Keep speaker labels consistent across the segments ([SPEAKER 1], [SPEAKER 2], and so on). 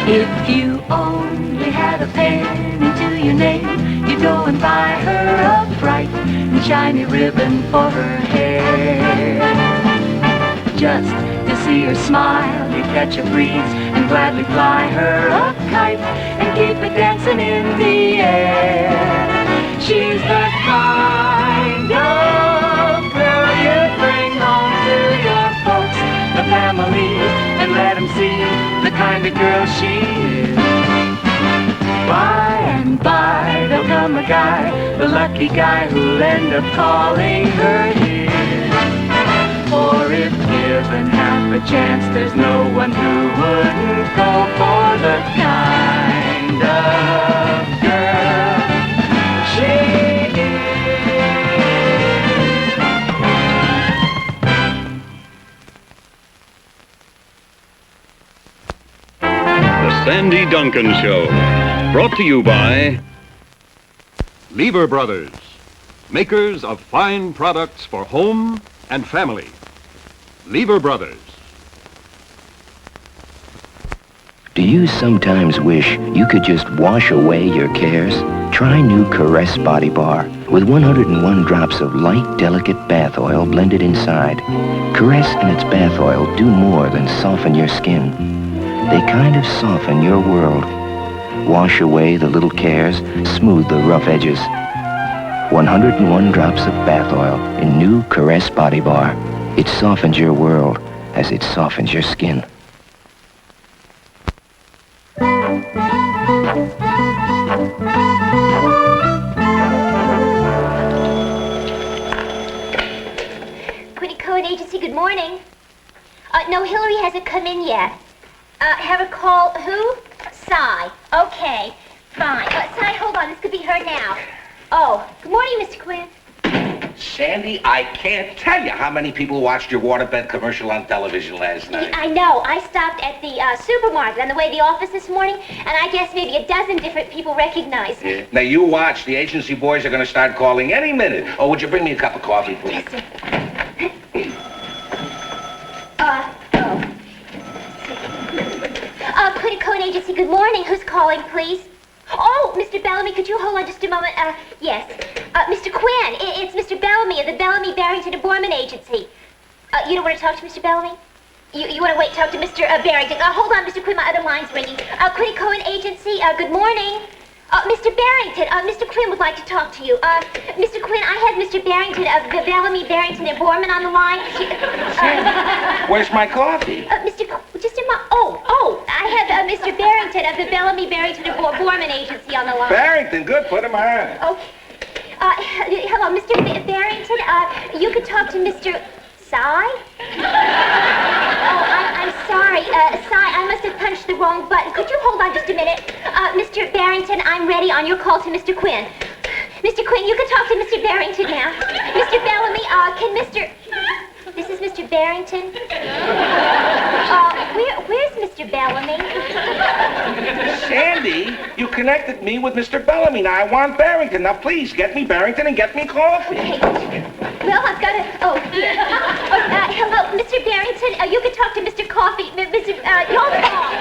[SPEAKER 1] If you only had a penny to your name, you'd go and buy her a bright and shiny ribbon for her hair. Just to see her smile, you'd catch a breeze and gladly fly her a kite and keep it dancing in the air. She's the kind of girl you bring home to your folks, the family, and let them see the kind of girl she is. By and by there'll come a guy, the lucky guy who'll end up calling her his. For if given half a chance, there's no one who wouldn't go for the kind of girl she
[SPEAKER 2] The Sandy Duncan Show, brought to you by
[SPEAKER 3] Lever Brothers, makers of fine products for home and family. Lever Brothers.
[SPEAKER 4] Do you sometimes wish you could just wash away your cares? Try new Caress Body Bar with 101 drops of light, delicate bath oil blended inside. Caress and its bath oil do more than soften your skin. They kind of soften your world. Wash away the little cares, smooth the rough edges. 101 drops of bath oil in new Caress Body Bar. It softens your world as it softens your skin.
[SPEAKER 5] Code Agency, good morning. No, Hillary hasn't come in yet. Have her call who? Cy. Okay, fine. Cy, hold on, this could be her now. Oh, good morning, Mr. Quinn.
[SPEAKER 6] Sandy, I can't tell you how many people watched your waterbed commercial on television last night.
[SPEAKER 5] I know. I stopped at the supermarket on the way to the office this morning, and I guess maybe a dozen different people recognized me.
[SPEAKER 6] Yeah. Now, you watch. The agency boys are going to start calling any minute. Oh, would you bring me a cup of coffee, please?
[SPEAKER 5] Yes, sir. Quinn Code Agency, good morning. Who's calling, please? Oh, Mr. Bellamy, could you hold on just a moment? Yes. Mr. Quinn, it's Mr. Bellamy of the Bellamy, Barrington, and Borman Agency. You don't want to talk to Mr. Bellamy? You want to wait, talk to Mr. Barrington? Hold on, Mr. Quinn, my other line's ringing. Quinn Cohen Agency, good morning. Mr. Barrington, Mr. Quinn would like to talk to you. Mr. Quinn, I have Mr. Barrington of the Bellamy, Barrington, and Borman on the line.
[SPEAKER 6] Where's my coffee?
[SPEAKER 5] Mr. Just a moment. Oh, I have Mr. Barrington of the Bellamy, Barrington, and Borman Agency on the line.
[SPEAKER 6] Barrington, good, put him on.
[SPEAKER 5] Okay. Hello, Mr. Barrington. You could talk to Mr. Cy? I'm sorry. Cy, I must have punched the wrong button. Could you hold on just a minute? Mr. Barrington, I'm ready on your call to Mr. Quinn. Mr. Quinn, you can talk to Mr. Barrington now. Mr. Bellamy, can Mr... This is Mr. Barrington. Where's Mr. Bellamy?
[SPEAKER 6] Sandy, you connected me with Mr. Bellamy. Now, I want Barrington. Now, please, get me Barrington and get me coffee.
[SPEAKER 5] Okay. Well, I've got to... Oh, here. Hello, Mr. Barrington. You can talk to Mr. Coffee. Mr... Your call.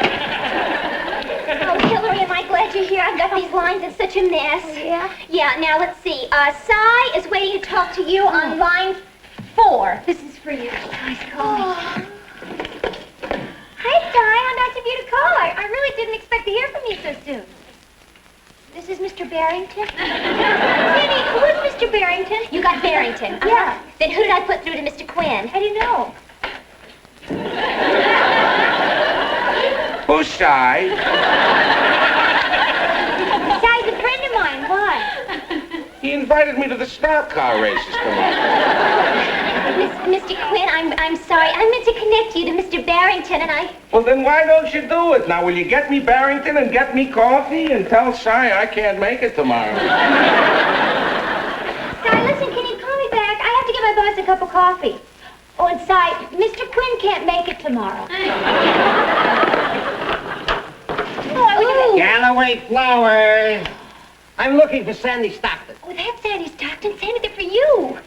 [SPEAKER 5] Oh, Hillary, am I glad you're here? I've got these lines in such a mess. Yeah? Yeah, now, let's see. Cy is waiting to talk to you on line 4. This is for you. Nice calling. Hi, Cy. How nice of you to call. I really didn't expect to hear from you so soon. This is Mr. Barrington? Kitty, who is Mr. Barrington? You got Barrington? Yeah. Then who did I put through to Mr. Quinn? How do you know?
[SPEAKER 6] Who's Cy?
[SPEAKER 5] Cy's a friend of mine. Why?
[SPEAKER 6] He invited me to the stock car races tomorrow.
[SPEAKER 5] Mr. Quinn, I'm sorry. I meant to connect you to Mr. Barrington, and I...
[SPEAKER 6] Well, then why don't you do it? Now, will you get me Barrington and get me coffee and tell Cy I can't make it tomorrow?
[SPEAKER 5] Cy, listen, can you call me back? I have to get my boss a cup of coffee. Oh, and Cy, Mr. Quinn can't make it tomorrow.
[SPEAKER 7] Galloway Flowers. I'm looking for Sandy Stockton.
[SPEAKER 5] Oh, that's Sandy Stockton. Sandy, they're for you.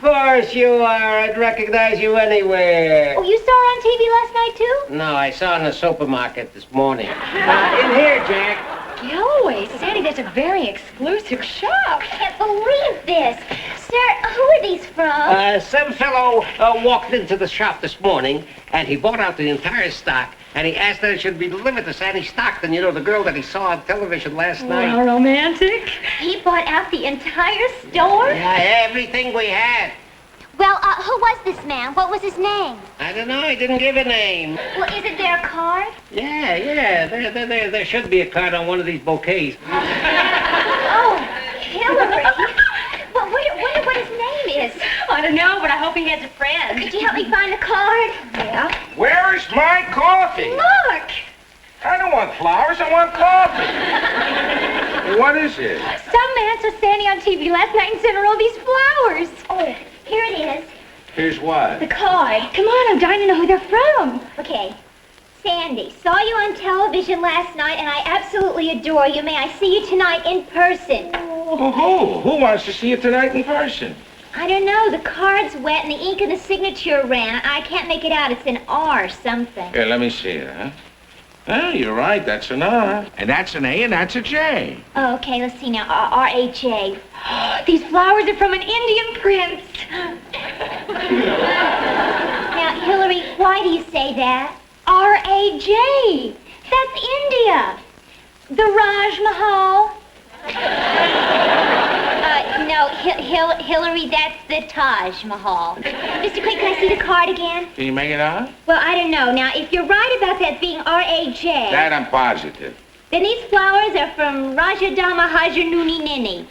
[SPEAKER 7] course you are. I'd recognize you anywhere.
[SPEAKER 5] Oh, you saw her on TV last night, too?
[SPEAKER 7] No, I saw her in the supermarket this morning. In here, Jack.
[SPEAKER 8] Golly, Sandy, that's a very exclusive shop.
[SPEAKER 5] I can't believe this. Sir, who are these from?
[SPEAKER 7] Some fellow walked into the shop this morning, and he bought out the entire stock, and he asked that it should be delivered to Sandy Stockton, you know, the girl that he saw on television last night.
[SPEAKER 8] How romantic.
[SPEAKER 5] He bought out the entire store?
[SPEAKER 7] Yeah, everything we had.
[SPEAKER 5] Well, who was this man? What was his name?
[SPEAKER 7] I don't know, he didn't give a name.
[SPEAKER 5] Well, isn't there a card?
[SPEAKER 7] Yeah, there should be a card on one of these bouquets.
[SPEAKER 5] Oh, Hillary. Well, wonder what his name is.
[SPEAKER 8] I don't know, but I hope he has a friend.
[SPEAKER 5] Could you help me find the card?
[SPEAKER 8] Yeah.
[SPEAKER 6] Where is my coffee?
[SPEAKER 5] Look!
[SPEAKER 6] I don't want flowers, I want coffee. What is it?
[SPEAKER 5] Some man saw Sandy on TV last night and sent her all these flowers. Oh, here it is.
[SPEAKER 6] Here's what?
[SPEAKER 5] The card.
[SPEAKER 8] Come on, I'm dying to know who they're from.
[SPEAKER 5] Okay. Sandy, saw you on television last night, and I absolutely adore you. May I see you tonight in person?
[SPEAKER 6] Oh, who wants to see you tonight in person?
[SPEAKER 5] I don't know. The card's wet, and the ink in the signature ran. I can't make it out. It's an R something.
[SPEAKER 6] Here, let me see it, huh? Oh, you're right. That's an R. And that's an A, and that's a J.
[SPEAKER 5] Oh, okay, let's see now. R-H-A.
[SPEAKER 8] These flowers are from an Indian prince.
[SPEAKER 5] Now, Hillary, why do you say that? R-A-J. That's India. The Raj Mahal. No, Hillary, that's the Taj Mahal. Mr. Quick, can I see the card again?
[SPEAKER 6] Can you make it out?
[SPEAKER 5] Well, I don't know. Now, if you're right about that being R-A-J...
[SPEAKER 6] That I'm positive.
[SPEAKER 5] Then these flowers are from Raja Dama Haja Nuni Nini.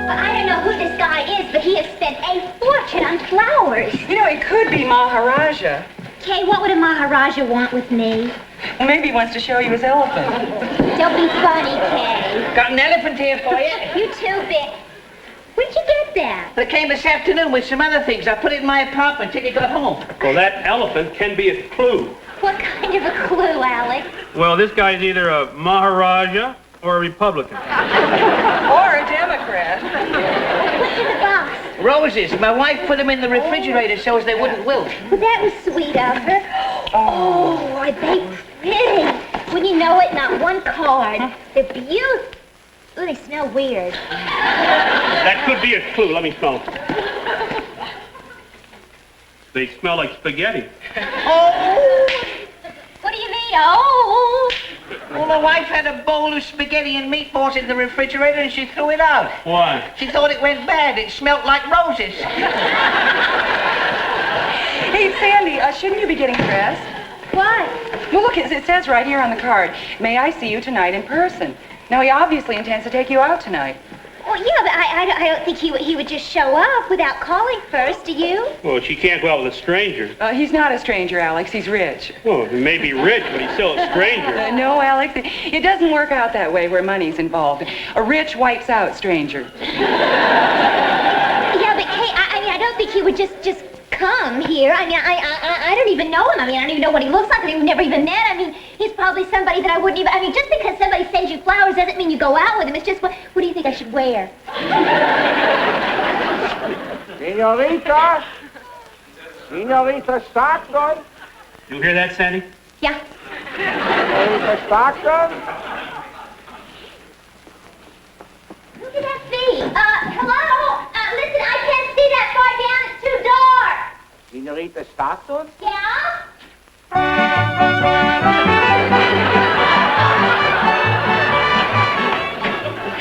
[SPEAKER 5] I don't know who this guy is, but he has spent a fortune on flowers.
[SPEAKER 9] You know, it could be Maharaja.
[SPEAKER 5] Kay, what would a Maharaja want with me?
[SPEAKER 9] Well, maybe he wants to show you his elephant.
[SPEAKER 5] Don't be funny, Kay.
[SPEAKER 7] Got an elephant here for you.
[SPEAKER 5] You too, Vic. Where'd you get that?
[SPEAKER 7] It came this afternoon with some other things. I put it in my apartment till you got home.
[SPEAKER 10] Well, that elephant can be a clue.
[SPEAKER 5] What kind of a clue, Alex?
[SPEAKER 10] Well, this guy's either a Maharaja or a Republican.
[SPEAKER 9] Or a Democrat.
[SPEAKER 5] What's in the box?
[SPEAKER 7] Roses. My wife put them in the refrigerator so as they wouldn't wilt.
[SPEAKER 5] Well, that was sweet of her. Oh, are they pretty? When you know it, not one card. They're beautiful. Ooh, they smell weird.
[SPEAKER 10] That could be a clue. Let me smell them. They smell like spaghetti.
[SPEAKER 5] Oh! What do you mean, oh?
[SPEAKER 7] Well, my wife had a bowl of spaghetti and meatballs in the refrigerator and she threw it out.
[SPEAKER 10] Why?
[SPEAKER 7] She thought it went bad. It smelled like roses.
[SPEAKER 9] Hey, Sandy, shouldn't you be getting dressed?
[SPEAKER 5] What?
[SPEAKER 9] Well, look, it says right here on the card, may I see you tonight in person. Now, he obviously intends to take you out tonight.
[SPEAKER 5] Well, yeah, but I don't think he would just show up without calling first, do you?
[SPEAKER 10] Well, she can't go out with a stranger.
[SPEAKER 9] He's not a stranger, Alex. He's rich.
[SPEAKER 10] Well, he may be rich, but he's still a stranger.
[SPEAKER 9] No, Alex, it doesn't work out that way where money's involved. A rich wipes out stranger.
[SPEAKER 5] Yeah, but Kay, I mean, I don't think he would just come here. I mean, I don't even know him. I mean, I don't even know what he looks like. We've never even met. I mean, he's probably somebody that I wouldn't even... I mean, just because somebody sends you flowers doesn't mean you go out with him. It's just, what do you think I should wear?
[SPEAKER 6] Senorita? Senorita Stockton?
[SPEAKER 10] You hear that, Sandy?
[SPEAKER 5] Yeah.
[SPEAKER 6] Senorita Stockton?
[SPEAKER 5] Who could that be? Hello? Listen, I can't see that far down. It's too dark.
[SPEAKER 6] Senorita Stockton?
[SPEAKER 5] Yeah?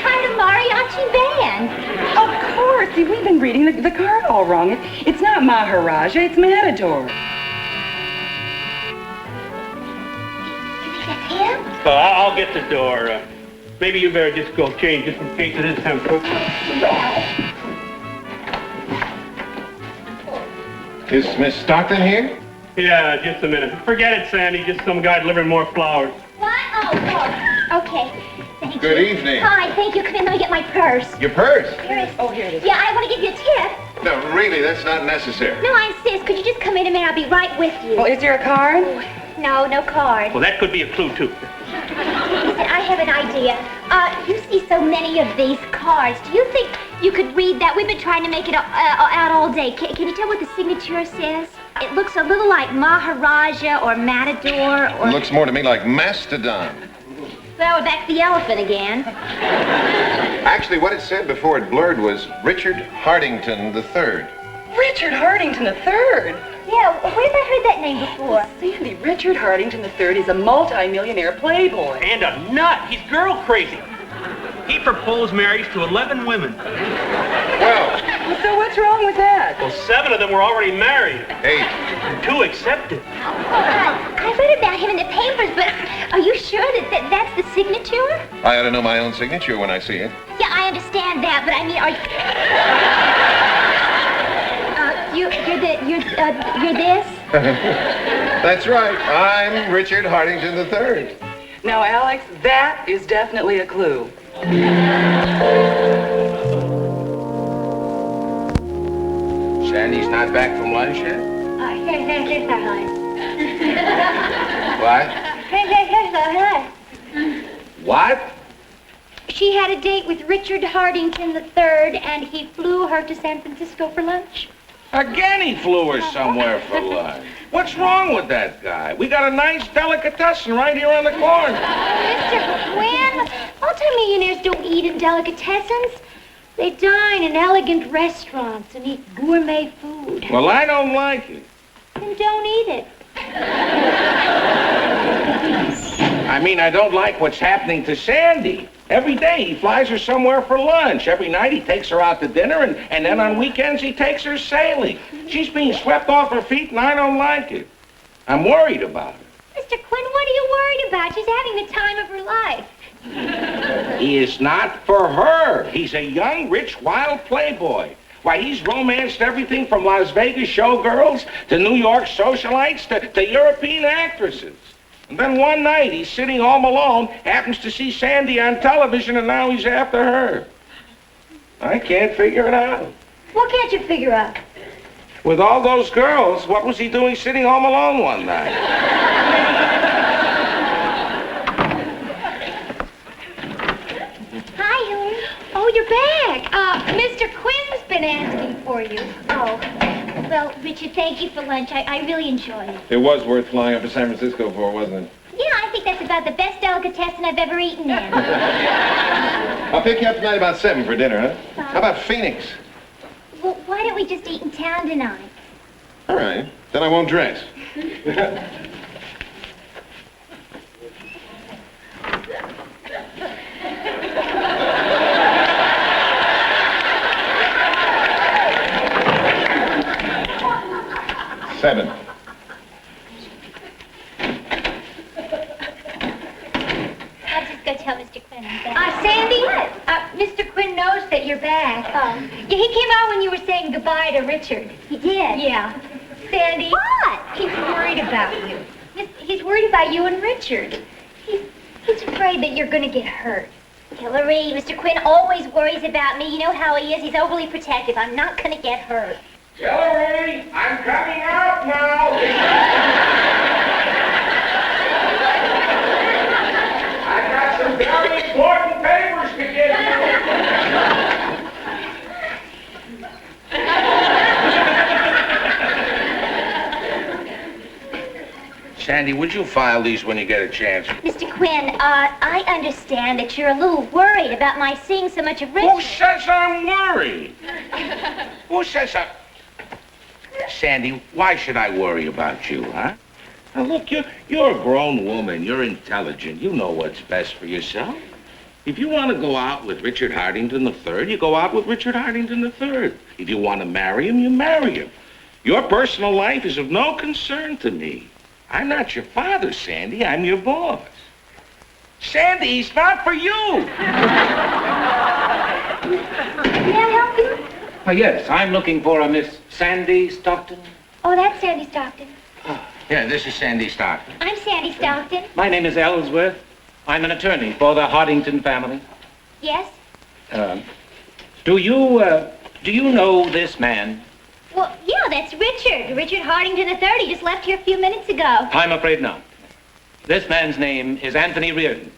[SPEAKER 5] Kind of mariachi band.
[SPEAKER 9] Of course. See, we've been reading the card all wrong. It's not Maharaja, it's Matador.
[SPEAKER 5] You think that's him?
[SPEAKER 10] Well, I'll get the door. Maybe you better just go change just in case it is him.
[SPEAKER 6] Is Miss Stockton here?
[SPEAKER 10] Yeah, just a minute. Forget it, Sandy. Just some guy delivering more flowers.
[SPEAKER 5] What? Oh, okay. Thank you.
[SPEAKER 6] Good evening.
[SPEAKER 5] Hi, thank you. Come in, let me get my purse.
[SPEAKER 6] Your purse?
[SPEAKER 5] Here it is.
[SPEAKER 9] Oh, here it is.
[SPEAKER 5] Yeah, I want to give you a tip.
[SPEAKER 6] No, really, that's not necessary.
[SPEAKER 5] No, I insist. Could you just come in a minute? I'll be right with you.
[SPEAKER 9] Well, is there a card?
[SPEAKER 5] No, no card.
[SPEAKER 10] Well, that could be a clue, too.
[SPEAKER 5] Listen, have an idea. You see so many of these cards. Do you think you could read that? We've been trying to make it out all day. Can you tell what the signature says? It looks a little like Maharaja or Matador or...
[SPEAKER 11] It looks more to me like Mastodon.
[SPEAKER 5] Well, we're back to the elephant again.
[SPEAKER 11] Actually, what it said before it blurred was Richard Hardington III.
[SPEAKER 9] Richard Hardington III?
[SPEAKER 5] Yeah, where have I heard that name before?
[SPEAKER 9] Sandy, Richard Hardington III is a multi-millionaire playboy.
[SPEAKER 10] And a nut. He's girl crazy. He proposed marriage to 11 women.
[SPEAKER 11] Well,
[SPEAKER 9] So what's wrong with that?
[SPEAKER 10] Well, 7 of them were already married.
[SPEAKER 11] 8.
[SPEAKER 10] 2 accepted.
[SPEAKER 5] I read about him in the papers, but are you sure that that's the signature?
[SPEAKER 11] I ought to know my own signature when I see it.
[SPEAKER 5] Yeah, I understand that, but I mean, are you're this?
[SPEAKER 11] That's right. I'm Richard Hardington III.
[SPEAKER 9] Now, Alex, that is definitely a clue.
[SPEAKER 6] Sandy's not back from lunch yet?
[SPEAKER 5] Here's our lunch.
[SPEAKER 6] What?
[SPEAKER 5] Here's our lunch.
[SPEAKER 6] What?
[SPEAKER 5] She had a date with Richard Hardington III, and he flew her to San Francisco for lunch.
[SPEAKER 6] Again he flew her somewhere for lunch. What's wrong with that guy? We got a nice delicatessen right here on the corner.
[SPEAKER 5] Mr. Quinn, multimillionaires don't eat in delicatessens. They dine in elegant restaurants and eat gourmet food.
[SPEAKER 6] Well, I don't like it.
[SPEAKER 5] Then don't eat it.
[SPEAKER 6] I mean, I don't like what's happening to Sandy. Every day he flies her somewhere for lunch. Every night he takes her out to dinner, and then on weekends he takes her sailing. She's being swept off her feet, and I don't like it. I'm worried about her.
[SPEAKER 5] Mr. Quinn, what are you worried about? She's having the time of her life.
[SPEAKER 6] He is not for her. He's a young, rich, wild playboy. Why, he's romanced everything from Las Vegas showgirls to New York socialites to European actresses. And then one night, he's sitting home alone, happens to see Sandy on television, and now he's after her. I can't figure it out.
[SPEAKER 5] What can't you figure out?
[SPEAKER 6] With all those girls, what was he doing sitting home alone one night?
[SPEAKER 5] Hi, Hillary. Oh, you're back. Mr. Quinn's been asking for you. Oh. Well, Richard, thank you for lunch. I really enjoyed it.
[SPEAKER 11] It was worth flying up to San Francisco for, wasn't it?
[SPEAKER 5] Yeah, I think that's about the best delicatessen I've ever eaten in.
[SPEAKER 11] I'll pick you up tonight about 7 for dinner, huh? How about Phoenix?
[SPEAKER 5] Well, why don't we just eat in town tonight?
[SPEAKER 11] All right. Then I won't dress. Seven.
[SPEAKER 5] I'll just go tell Mr. Quinn I'm back. Sandy, Mr. Quinn knows that you're back. Yeah, he came out when you were saying goodbye to Richard. He did? Yeah. Sandy. What? He's worried about you. He's worried about you and Richard. He's afraid that you're going to get hurt. Hillary, Mr. Quinn always worries about me. You know how he is. He's overly protective. I'm not going to get hurt.
[SPEAKER 6] Hillary, I'm coming out now. I got some very important papers to give you. Sandy, would you file these when you get a chance?
[SPEAKER 5] Mr. Quinn, I understand that you're a little worried about my seeing so much of Richard.
[SPEAKER 6] Who says I'm worried? Who says I'm... Sandy, why should I worry about you, huh? Now, look, you're a grown woman. You're intelligent. You know what's best for yourself. If you want to go out with Richard Hardington III, you go out with Richard Hardington III. If you want to marry him, you marry him. Your personal life is of no concern to me. I'm not your father, Sandy. I'm your boss. Sandy, he's not for you.
[SPEAKER 5] May I help you?
[SPEAKER 12] Yes, I'm looking for a Miss Sandy Stockton.
[SPEAKER 5] Oh, that's Sandy Stockton.
[SPEAKER 6] Yeah, this is Sandy Stockton.
[SPEAKER 5] I'm Sandy Stockton.
[SPEAKER 12] My name is Ellsworth. I'm an attorney for the Hardington family.
[SPEAKER 5] Yes?
[SPEAKER 12] Do you know this man?
[SPEAKER 5] Well, yeah, that's Richard. Richard Hardington III. He just left here a few minutes ago.
[SPEAKER 12] I'm afraid not. This man's name is Anthony Reardon.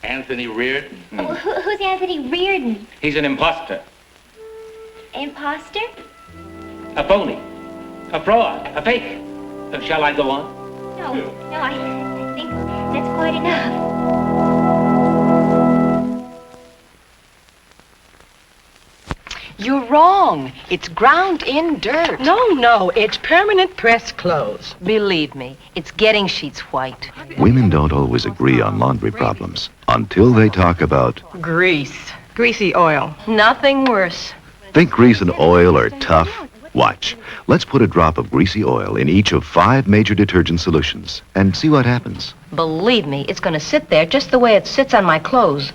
[SPEAKER 6] Anthony Reardon?
[SPEAKER 5] Oh, who's Anthony Reardon?
[SPEAKER 12] He's an imposter.
[SPEAKER 5] Imposter?
[SPEAKER 12] A phony. A fraud. A fake. Shall I go on?
[SPEAKER 5] No, I think that's quite enough.
[SPEAKER 13] You're wrong. It's ground in dirt.
[SPEAKER 14] No, it's permanent press clothes. Believe me, it's getting sheets white.
[SPEAKER 15] Women don't always agree on laundry problems until they talk about
[SPEAKER 14] Grease. Greasy oil. Nothing worse.
[SPEAKER 15] think grease and oil are tough. Watch. Let's put a drop of greasy oil in each of 5 major detergent solutions and see what happens.
[SPEAKER 14] Believe me, it's going to sit there just the way it sits on my clothes.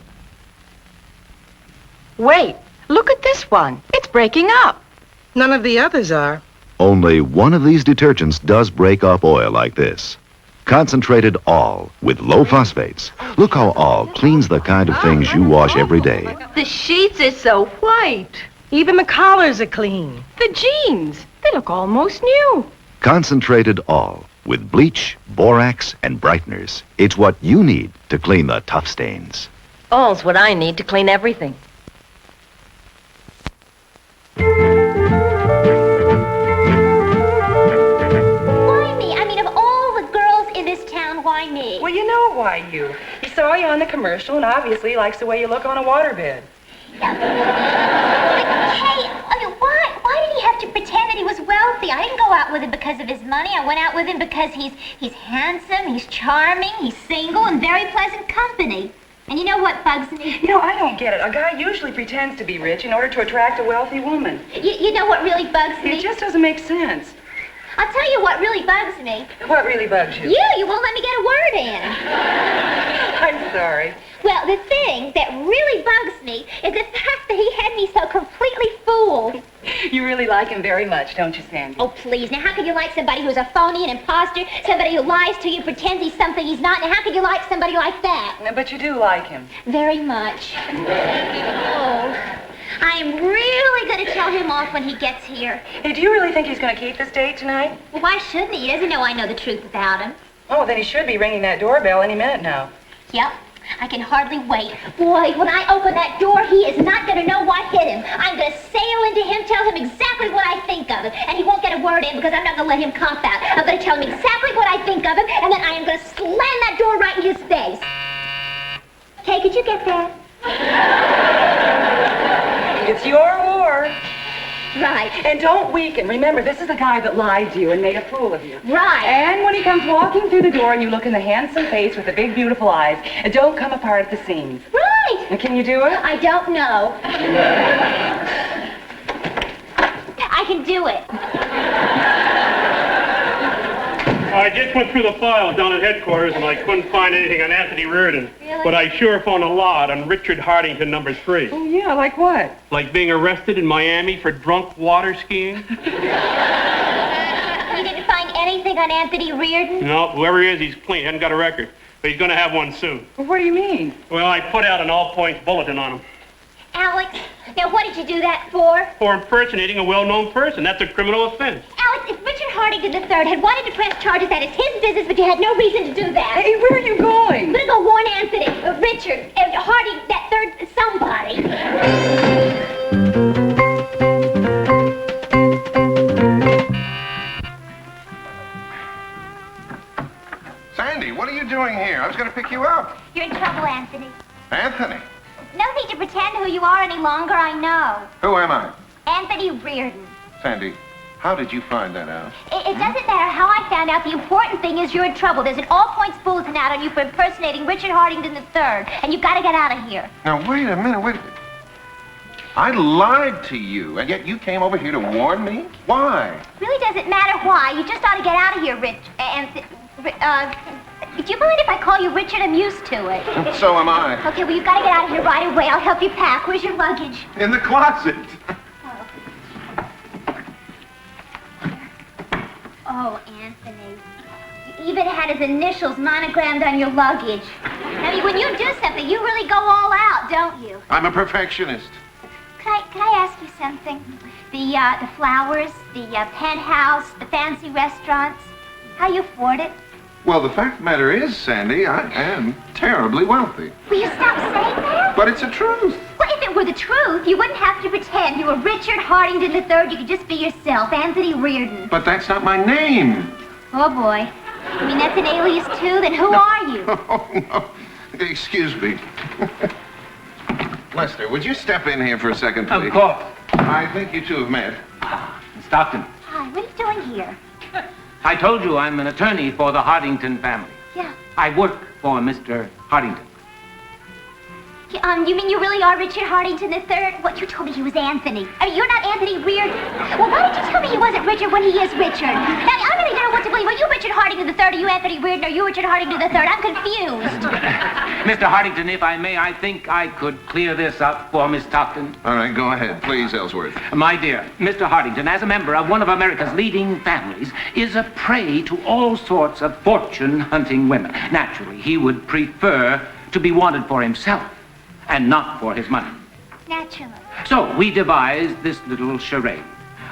[SPEAKER 14] Wait, look at this one. It's breaking up. None of the others are.
[SPEAKER 15] Only one of these detergents does break up oil like this. Concentrated All with low phosphates. Look how All cleans the kind of things you wash every day.
[SPEAKER 14] The sheets are so white. Even the collars are clean. The jeans, they look almost new.
[SPEAKER 15] Concentrated All with bleach, borax, and brighteners. It's what you need to clean the tough stains.
[SPEAKER 14] All's what I need to clean everything.
[SPEAKER 5] Why me?
[SPEAKER 9] Well, you know why you. He saw you on the commercial, and obviously he likes the way you look on a waterbed.
[SPEAKER 5] Hey, I mean, why did he have to pretend that he was wealthy? I didn't go out with him because of his money. I went out with him because he's handsome, he's charming, he's single, and very pleasant company. And you know what bugs me?
[SPEAKER 9] You know, I don't get it. A guy usually pretends to be rich in order to attract a wealthy woman.
[SPEAKER 5] You know what really bugs me?
[SPEAKER 9] It just doesn't make sense.
[SPEAKER 5] I'll tell you what really bugs me.
[SPEAKER 9] What really bugs you?
[SPEAKER 5] You won't let me get a word in.
[SPEAKER 9] I'm sorry.
[SPEAKER 5] Well, the thing that really bugs me is the fact that he had me so completely fooled.
[SPEAKER 9] You really like him very much, don't you, Sandy?
[SPEAKER 5] Oh, please. Now, how could you like somebody who's a phony, an imposter, somebody who lies to you, pretends he's something he's not? Now, how could you like somebody like that?
[SPEAKER 9] But you do like him.
[SPEAKER 5] Very much. Oh. I am really going to tell him off when he gets here.
[SPEAKER 9] Hey, do you really think he's going to keep this date tonight?
[SPEAKER 5] Well, why shouldn't he? He doesn't know I know the truth about him.
[SPEAKER 9] Oh, then he should be ringing that doorbell any minute now.
[SPEAKER 5] Yep. I can hardly wait. Boy, when I open that door, he is not going to know what hit him. I'm going to sail into him, tell him exactly what I think of him. And he won't get a word in because I'm not going to let him cough out. I'm going to tell him exactly what I think of him, and then I am going to slam that door right in his face. Kay, could you get that?
[SPEAKER 9] It's your war.
[SPEAKER 5] Right.
[SPEAKER 9] And don't weaken. Remember, this is the guy that lied to you and made a fool of you.
[SPEAKER 5] Right.
[SPEAKER 9] And when he comes walking through the door and you look in the handsome face with the big, beautiful eyes, don't come apart at the seams.
[SPEAKER 5] Right.
[SPEAKER 9] And can you do it?
[SPEAKER 5] I don't know. I can do it.
[SPEAKER 10] I just went through the files down at headquarters, and I couldn't find anything on Anthony Reardon.
[SPEAKER 5] Really?
[SPEAKER 10] But I sure found a lot on Richard Hardington, number 3.
[SPEAKER 9] Oh, yeah, like what?
[SPEAKER 10] Like being arrested in Miami for drunk water skiing.
[SPEAKER 5] You didn't find anything on Anthony Reardon?
[SPEAKER 10] No, whoever he is, he's clean. Hasn't got a record. But he's going to have one soon.
[SPEAKER 9] Well, what do you mean?
[SPEAKER 10] Well, I put out an all-points bulletin on him.
[SPEAKER 5] Alex, now what did you do that for?
[SPEAKER 10] For impersonating a well-known person. That's a criminal offense.
[SPEAKER 5] Alex, if Richard Hardington III had wanted to press charges, that is his business, but you had no reason to do that.
[SPEAKER 9] Hey, where are you going?
[SPEAKER 5] I'm going to go warn Anthony, Richard, Harding, that third somebody.
[SPEAKER 11] Sandy, what are you doing here? I was going to pick you up.
[SPEAKER 5] You're in trouble, Anthony.
[SPEAKER 11] Anthony.
[SPEAKER 5] No need to pretend who you are any longer, I know.
[SPEAKER 11] Who am I?
[SPEAKER 5] Anthony Reardon.
[SPEAKER 11] Sandy, how did you find that out?
[SPEAKER 5] It doesn't matter how I found out. The important thing is you're in trouble. There's an all-points bulletin out on you for impersonating Richard Hardington III, and you've got to get out of here.
[SPEAKER 11] Now, wait a minute, wait. I lied to you, and yet you came over here to warn me? Why?
[SPEAKER 5] Really doesn't matter why. You just ought to get out of here, Rich. Do you mind if I call you Richard? I'm used to it.
[SPEAKER 11] So am I.
[SPEAKER 5] Okay, well, you've got to get out of here right away. I'll help you pack. Where's your luggage?
[SPEAKER 11] In the closet.
[SPEAKER 5] Oh, Anthony. You even had his initials monogrammed on your luggage. I mean, when you do something, you really go all out, don't you?
[SPEAKER 11] I'm a perfectionist.
[SPEAKER 5] Can I ask you something? The flowers, the penthouse, the fancy restaurants, how you afford it?
[SPEAKER 11] Well, the fact of the matter is, Sandy, I am terribly wealthy.
[SPEAKER 5] Will you stop saying that?
[SPEAKER 11] But it's the truth.
[SPEAKER 5] Well, if it were the truth, you wouldn't have to pretend you were Richard Hardington III. You could just be yourself, Anthony Reardon.
[SPEAKER 11] But that's not my name.
[SPEAKER 5] Oh, boy. You mean that's an alias, too? Then who are you?
[SPEAKER 11] Oh, no. Excuse me. Lester, would you step in here for a second, please?
[SPEAKER 12] Of course.
[SPEAKER 11] I think you two have met.
[SPEAKER 12] Miss Stockton,
[SPEAKER 5] Hi, what are you doing here?
[SPEAKER 12] I told you I'm an attorney for the Hardington family.
[SPEAKER 5] Yeah.
[SPEAKER 12] I work for Mr. Hardington.
[SPEAKER 5] You mean you really are Richard Hardington III? What, you told me he was Anthony. I mean, you're not Anthony Reardon. Well, why did you tell me he wasn't Richard when he is Richard? Now, I really don't know what to believe. Are you Richard Hardington III? Are you Anthony Reardon? Are you Richard Hardington III? I'm confused.
[SPEAKER 12] Mr. Hardington, if I may, I think I could clear this up for Miss Stockton.
[SPEAKER 11] All right, go ahead. Please, Ellsworth.
[SPEAKER 12] My dear, Mr. Hardington, as a member of one of America's leading families, is a prey to all sorts of fortune-hunting women. Naturally, he would prefer to be wanted for himself and not for his money.
[SPEAKER 5] Naturally.
[SPEAKER 12] So we devised this little charade.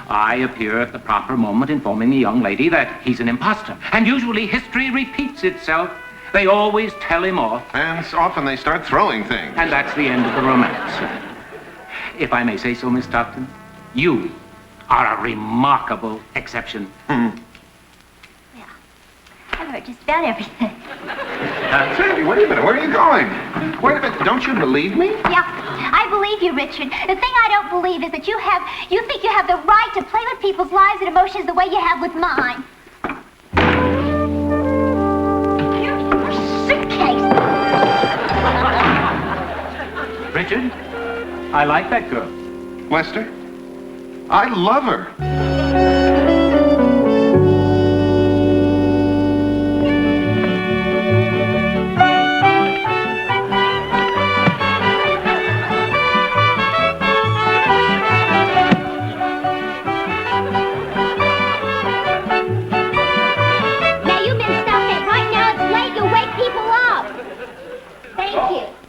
[SPEAKER 12] I appear at the proper moment informing the young lady that he's an imposter. And usually history repeats itself. They always tell him off.
[SPEAKER 11] And often they start throwing things.
[SPEAKER 12] And that's the end of the romance. If I may say so, Miss Stockton, you are a remarkable exception.
[SPEAKER 5] I've heard just about everything.
[SPEAKER 11] Sandy, wait a minute. Where are you going? Wait a minute. Don't you believe me?
[SPEAKER 5] Yeah, I believe you, Richard. The thing I don't believe is that you think you have the right to play with people's lives and emotions the way you have with mine. Your suitcase.
[SPEAKER 12] Richard, I like that girl.
[SPEAKER 11] Lester, I love her.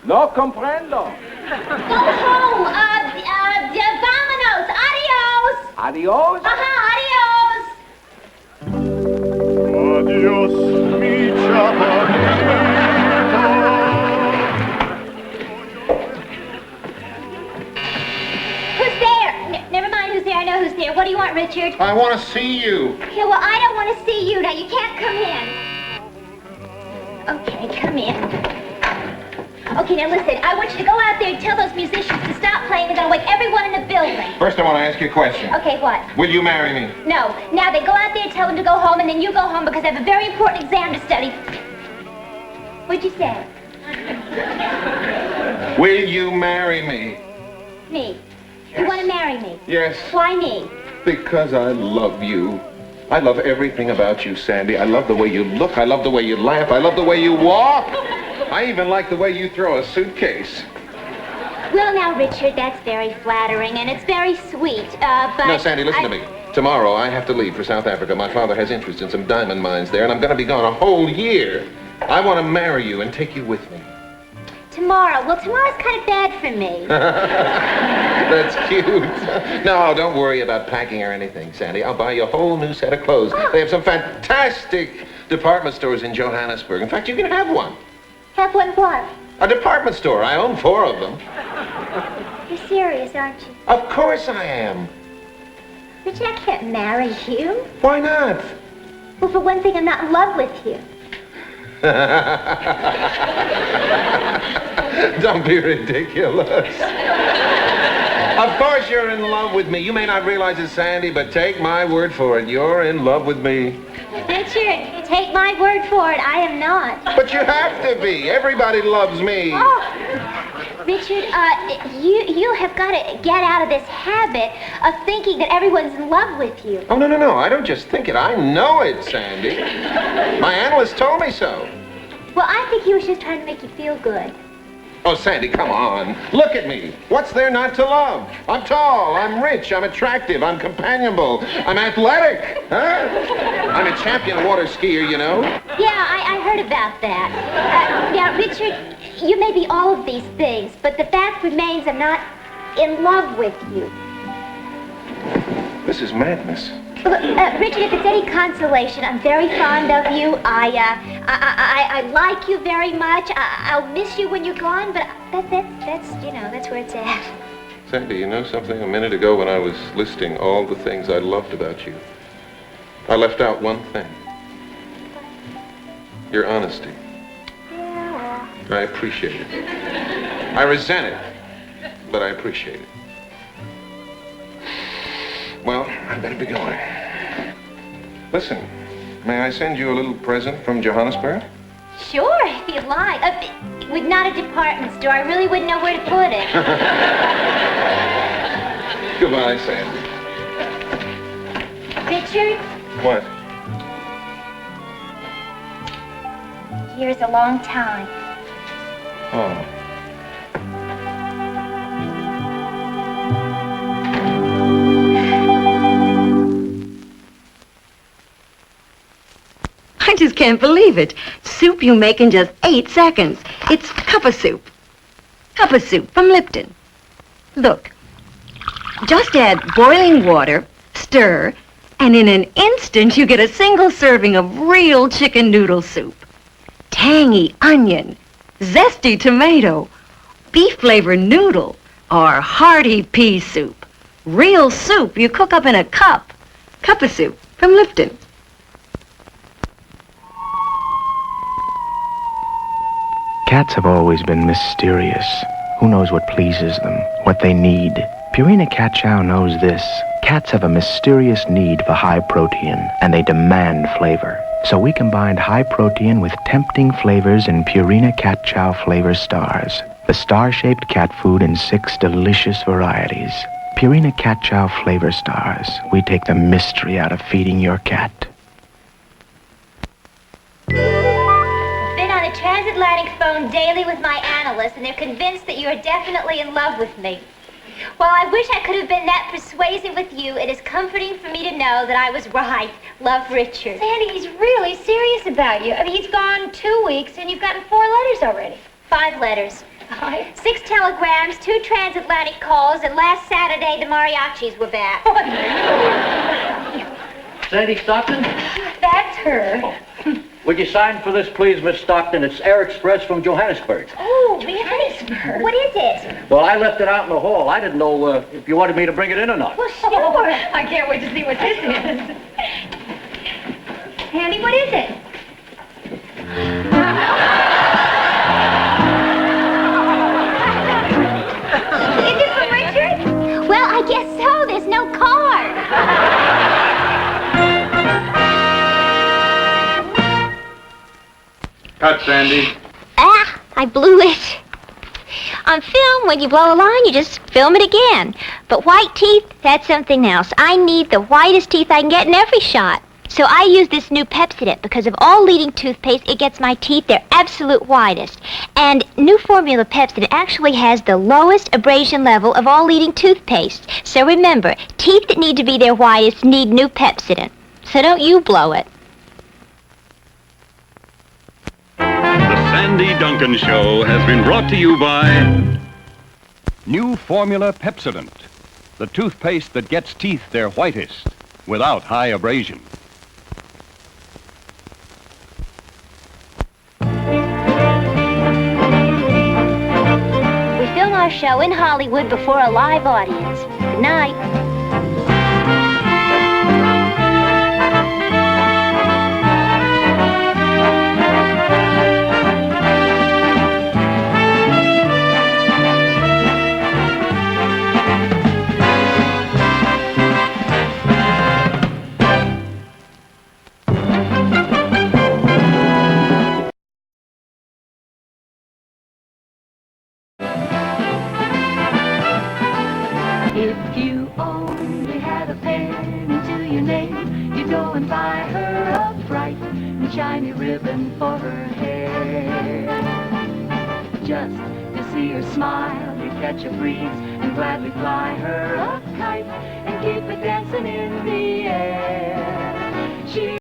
[SPEAKER 6] No comprendo.
[SPEAKER 5] Go home. Vámonos. Adios.
[SPEAKER 6] Adios?
[SPEAKER 5] Adios.
[SPEAKER 16] Adios, mi chaparrito.
[SPEAKER 5] Who's there? Never mind who's there. I know who's there. What do you want, Richard?
[SPEAKER 11] I want to see you.
[SPEAKER 5] Yeah, well, I don't want to see you. Now, you can't come in. Okay, come in. Okay, now listen, I want you to go out there and tell those musicians to stop playing. They're going to wake everyone in the building.
[SPEAKER 11] First, I want to ask you a question.
[SPEAKER 5] Okay, what?
[SPEAKER 11] Will you marry me?
[SPEAKER 5] No. Now, they go out there and tell them to go home, and then you go home because I have a very important exam to study. What'd you say?
[SPEAKER 11] Will you marry me?
[SPEAKER 5] Me. You want to marry me?
[SPEAKER 11] Yes.
[SPEAKER 5] Why me?
[SPEAKER 11] Because I love you. I love everything about you, Sandy. I love the way you look. I love the way you laugh. I love the way you walk. I even like the way you throw a suitcase.
[SPEAKER 5] Well, now, Richard, that's very flattering, and it's very sweet, but...
[SPEAKER 11] No, Sandy, listen to me. Tomorrow, I have to leave for South Africa. My father has interest in some diamond mines there, and I'm going to be gone a whole year. I want to marry you and take you with me.
[SPEAKER 5] Tomorrow? Well, tomorrow's kind of bad for me.
[SPEAKER 11] That's cute. No, don't worry about packing or anything, Sandy. I'll buy you a whole new set of clothes. Oh. They have some fantastic department stores in Johannesburg. In fact, you can have one.
[SPEAKER 5] Have one what?
[SPEAKER 11] A department store. I own 4 of them.
[SPEAKER 5] You're serious, aren't you?
[SPEAKER 11] Of course I am.
[SPEAKER 5] Richard, I can't marry you.
[SPEAKER 11] Why not?
[SPEAKER 5] Well, for one thing, I'm not in love with you.
[SPEAKER 11] Don't be ridiculous. Of course you're in love with me. You may not realize it, Sandy, but take my word for it. You're in love with me.
[SPEAKER 5] Richard, take my word for it. I am not.
[SPEAKER 11] But you have to be. Everybody loves me.
[SPEAKER 5] Oh. Richard, you have got to get out of this habit of thinking that everyone's in love with you.
[SPEAKER 11] Oh, no. I don't just think it. I know it, Sandy. My analyst told me so.
[SPEAKER 5] Well, I think he was just trying to make you feel good.
[SPEAKER 11] Oh, Sandy, come on. Look at me. What's there not to love? I'm tall, I'm rich, I'm attractive, I'm companionable, I'm athletic. Huh? I'm a champion water skier, you know.
[SPEAKER 5] Yeah, I heard about that. Now, Richard, you may be all of these things, but the fact remains I'm not in love with you.
[SPEAKER 11] This is madness.
[SPEAKER 5] Look, Richard, if it's any consolation, I'm very fond of you. I like you very much. I'll miss you when you're gone, but that's where it's at.
[SPEAKER 11] Sandy, you know something? A minute ago when I was listing all the things I loved about you, I left out one thing. Your honesty.
[SPEAKER 5] Yeah.
[SPEAKER 11] I appreciate it. I resent it, but I appreciate it. Well, I better be going. Listen, may I send you a little present from Johannesburg?
[SPEAKER 5] Sure, if you'd like. With not a department store, I really wouldn't know where to put it.
[SPEAKER 11] Goodbye, Sandy.
[SPEAKER 5] Richard,
[SPEAKER 11] What?
[SPEAKER 5] here's a long time.
[SPEAKER 11] Oh.
[SPEAKER 17] I just can't believe it. Soup you make in just 8 seconds. It's cup of soup. Cup of soup from Lipton. Look, just add boiling water, stir, and in an instant you get a single serving of real chicken noodle soup. Tangy onion, zesty tomato, beef-flavored noodle, or hearty pea soup. Real soup you cook up in a cup. Cup of soup from Lipton.
[SPEAKER 4] Cats have always been mysterious. Who knows what pleases them, what they need? Purina Cat Chow knows this. Cats have a mysterious need for high protein, and they demand flavor. So we combined high protein with tempting flavors in Purina Cat Chow Flavor Stars, the star-shaped cat food in 6 delicious varieties. Purina Cat Chow Flavor Stars. We take the mystery out of feeding your cat.
[SPEAKER 5] Transatlantic phone daily with my analysts, and they're convinced that you are definitely in love with me. While I wish I could have been that persuasive with you, it is comforting for me to know that I was right. Love, Richard.
[SPEAKER 8] Sandy, he's really serious about you. I mean, he's gone 2 weeks, and you've gotten 4 letters already.
[SPEAKER 5] 5 letters. 6 telegrams, 2 transatlantic calls, and last Saturday the mariachis were back.
[SPEAKER 18] Sandy Stockton?
[SPEAKER 8] That's her.
[SPEAKER 18] Would you sign for this, please, Miss Stockton? It's Air Express from Johannesburg.
[SPEAKER 5] Oh, Johannesburg. What is it?
[SPEAKER 18] Well, I left it out in the hall. I didn't know if you wanted me to bring it in or not.
[SPEAKER 8] Well, sure. I can't wait to see what this is. Handy, what is it?
[SPEAKER 5] Is it from Richard? Well, I guess so. There's no card.
[SPEAKER 11] Cut, Sandy.
[SPEAKER 5] I blew it. On film, when you blow a line, you just film it again. But white teeth, that's something else. I need the whitest teeth I can get in every shot. So I use this new Pepsodent because of all leading toothpaste, it gets my teeth their absolute whitest. And new formula Pepsodent actually has the lowest abrasion level of all leading toothpaste. So remember, teeth that need to be their whitest need new Pepsodent. So don't you blow it.
[SPEAKER 2] The Sandy Duncan Show has been brought to you by
[SPEAKER 3] New Formula Pepsodent, the toothpaste that gets teeth their whitest without high abrasion.
[SPEAKER 5] We film our show in Hollywood before a live audience. Good night.
[SPEAKER 1] If you only had a penny to your name, you'd go and buy her a bright and shiny ribbon for her hair. Just to see her smile, you'd catch a breeze and gladly fly her a kite and keep it dancing in the air. She